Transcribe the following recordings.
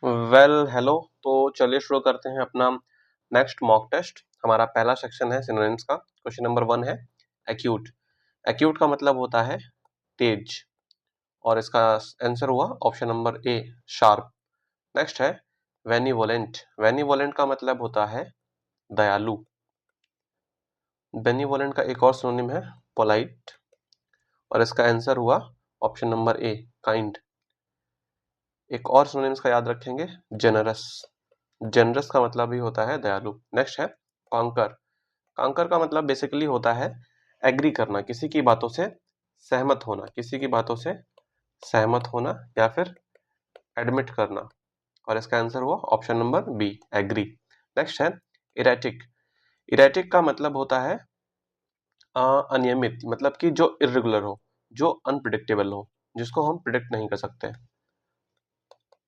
Hello. तो चलिए शुरू करते हैं अपना नेक्स्ट मॉक टेस्ट। हमारा पहला सेक्शन है सिनोनिम्स का। क्वेश्चन नंबर 1 है एक्यूट। एक्यूट का मतलब होता है तेज, और इसका आंसर हुआ ऑप्शन नंबर ए शार्प। नेक्स्ट है बेनिवोलेंट। बेनिवोलेंट का मतलब होता है दयालु। बेनिवोलेंट का एक और सिनोनिम है पोलाइट, और इसका आंसर हुआ ऑप्शन नंबर ए काइंड। एक और सिनोनिम्स का याद रखेंगे, जेनरस। जेनरस का मतलब भी होता है दयालु। नेक्स्ट है कॉन्कर। कॉन्कर का मतलब बेसिकली होता है एग्री करना, किसी की बातों से सहमत होना, किसी की बातों से सहमत होना या फिर एडमिट करना, और इसका आंसर हुआ option number B agree. Next है इरेटिक। इरेटिक का मतलब होता है अनियमित, मतलब कि जो इरेगुलर हो, जो अनप्रिडिक्टेबल हो, जिसको हम प्रिडिक्ट नहीं कर सकते,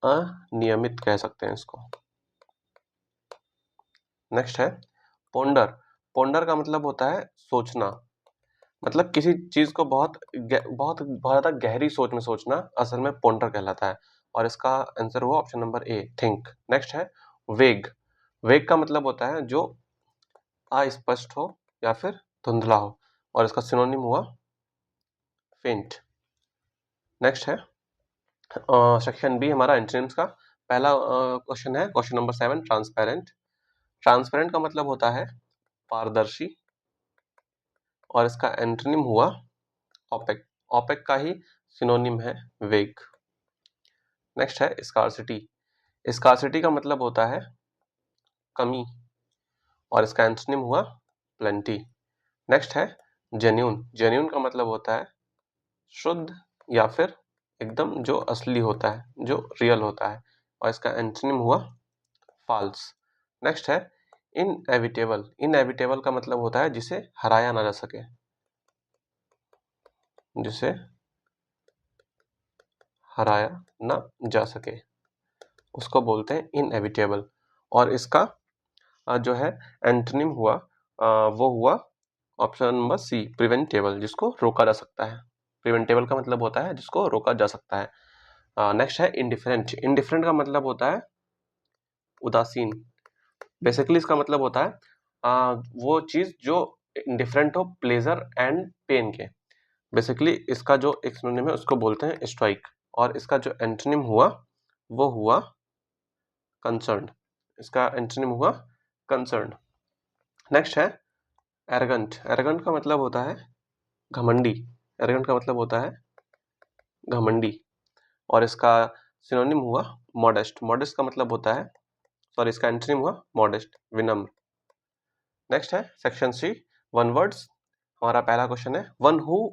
अनियमित कह सकते हैं इसको। नेक्स्ट है पोंडर। पोंडर का मतलब होता है सोचना, मतलब किसी चीज को बहुत ज्यादा गहरी सोच में सोचना असल में पोंडर कहलाता है, और इसका आंसर हुआ ऑप्शन नंबर ए थिंक। नेक्स्ट है वेग। वेग का मतलब होता है जो अस्पष्ट हो या फिर धुंधला हो, और इसका सिनोनिम हुआ फेंट। नेक्स्ट है सेक्शन बी हमारा एंटोनिम्स का। पहला क्वेश्चन है क्वेश्चन नंबर 7 ट्रांसपेरेंट। ट्रांसपेरेंट का मतलब होता है पारदर्शी, और इसका एंटोनिम हुआ ओपेक। ओपेक का ही सिनोनिम है वेग। नेक्स्ट है स्कार्सिटी। स्कार्सिटी का मतलब होता है कमी, और इसका एंटोनिम हुआ प्लेंटी। नेक्स्ट है जेन्यून। जेन्यून का मतलब होता है शुद्ध या फिर एकदम जो असली होता है, जो रियल होता है, और इसका एंटोनिम हुआ फॉल्स। नेक्स्ट है इनएविटेबल। इनएविटेबल का मतलब होता है जिसे हराया ना जा सके, जिसे हराया ना जा सके उसको बोलते हैं इनएविटेबल, और इसका जो है एंटोनिम हुआ वो हुआ ऑप्शन नंबर सी प्रिवेंटेबल, जिसको रोका जा सकता है। प्रिवेंटेबल का मतलब होता है जिसको रोका जा सकता है। नेक्स्ट है इंडिफरेंट। इंडिफरेंट का मतलब होता है उदासीन। बेसिकली इसका मतलब होता है वो चीज जो इंडिफरेंट हो प्लेजर एंड पेन के। बेसिकली इसका जो एक सिनोनिम है उसको बोलते हैं स्ट्राइक, और इसका जो एंटोनिम हुआ वो हुआ कंसर्न। इसका एंटोनिम हुआ कंसर्न। नेक्स्ट है एरोगेंट। एरोगेंट का मतलब होता है घमंडी। एरोगेंट का मतलब होता है घमंडी, और इसका सिनोनिम हुआ मॉडेस्ट। मॉडेस्ट का मतलब होता है, सॉरी, इसका एंटोनिम हुआ मॉडेस्ट, विनम्र। नेक्स्ट है सेक्शन सी वन वर्ड्स। हमारा पहला क्वेश्चन है one who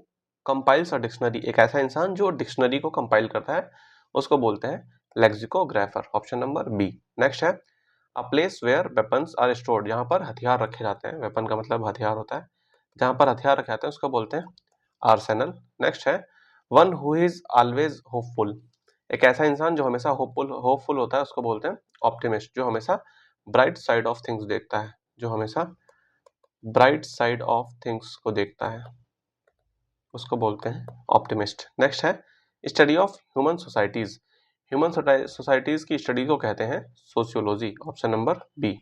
compiles a dictionary. एक ऐसा इंसान जो डिक्शनरी को कंपाइल करता है उसको बोलते हैं lexicographer, option number B. Next है a place where weapons are stored. जहां पर हथियार रखे जाते हैं, वेपन का मतलब हथियार होता है, जहां पर हथियार रखे जाते हैं उसको बोलते हैं आर्सेनल। नेक्स्ट है one who is always hopeful. एक ऐसा इंसान जो हमेशा होपफुल होता है उसको बोलते हैं ऑप्टिमिस्ट, जो हमेशा ब्राइट साइड ऑफ थिंग्स देखता है, जो हमेशा ब्राइट साइड ऑफ थिंग्स को देखता है उसको बोलते हैं ऑप्टिमिस्ट। नेक्स्ट है study of human societies. Human societies की स्टडी को कहते हैं sociology, option number B.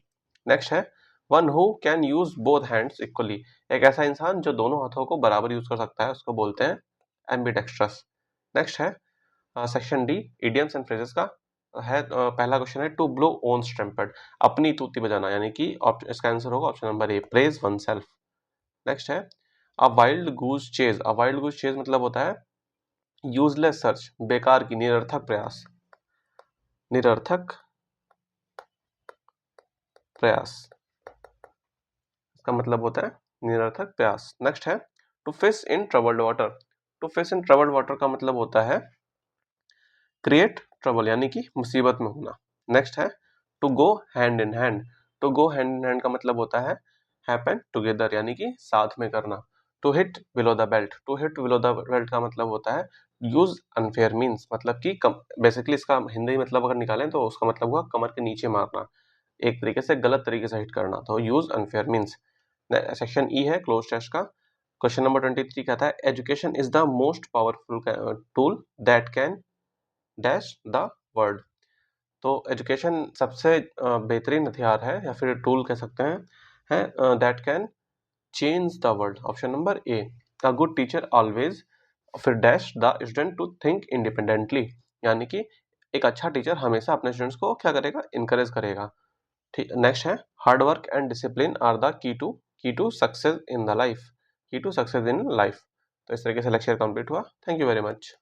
Next है one who can use both hands equally. एक ऐसा इंसान जो दोनों हाथों को बराबर यूज कर सकता है उसको बोलते हैं एम्बिडेक्स्ट्रस। नेक्स्ट है section D idioms and phrases का है। पहला क्वेश्चन है टू ब्लो ओन ट्रम्पेट। अपनी तूती बजाना, यानी कि इसका आंसर होगा ऑप्शन नंबर ए प्रेज वन सेल्फ। नेक्स्ट है अ वाइल्ड गूज चेज। अ वाइल्ड गूज चेज मतलब होता है यूजलेस सर्च, बेकार की, निरर्थक प्रयास, निरर्थक प्रयास, इसका मतलब होता है निरर्थक प्रयास। नेक्स्ट है to fish in troubled water. To fish in troubled water का मतलब होता है क्रिएट ट्रबल, यानी कि मुसीबत में होना। नेक्स्ट है to go hand in hand. To go hand in hand का मतलब होता है हैपन टुगेदर, यानी कि साथ में करना। To hit below the belt. To hit below the belt का मतलब होता है यूज अनफेयर मीन्स, मतलब कि बेसिकली इसका हिंदी मतलब अगर निकालें तो उसका मतलब हुआ कमर के नीचे मारना, एक तरीके से गलत तरीके से हिट करना, तो use unfair means. Section E है क्लोज टेस्ट का। क्वेश्चन नंबर 23 कहता है education is the most powerful tool that can dash the world. तो एजुकेशन सबसे बेहतरीन हथियार है या फिर टूल कह सकते हैं, है that can change the world. Option number A, a good teacher always फिर dash the student to think independently, यानी कि एक अच्छा टीचर हमेशा अपने स्टूडेंट्स को क्या करेगा, इनकरेज करेगा। ठीक, नेक्स्ट है hard work and discipline are the key to success in the life, key to success in life. तो इस तरीके से लेक्चर कंप्लीट हुआ। Thank you very much.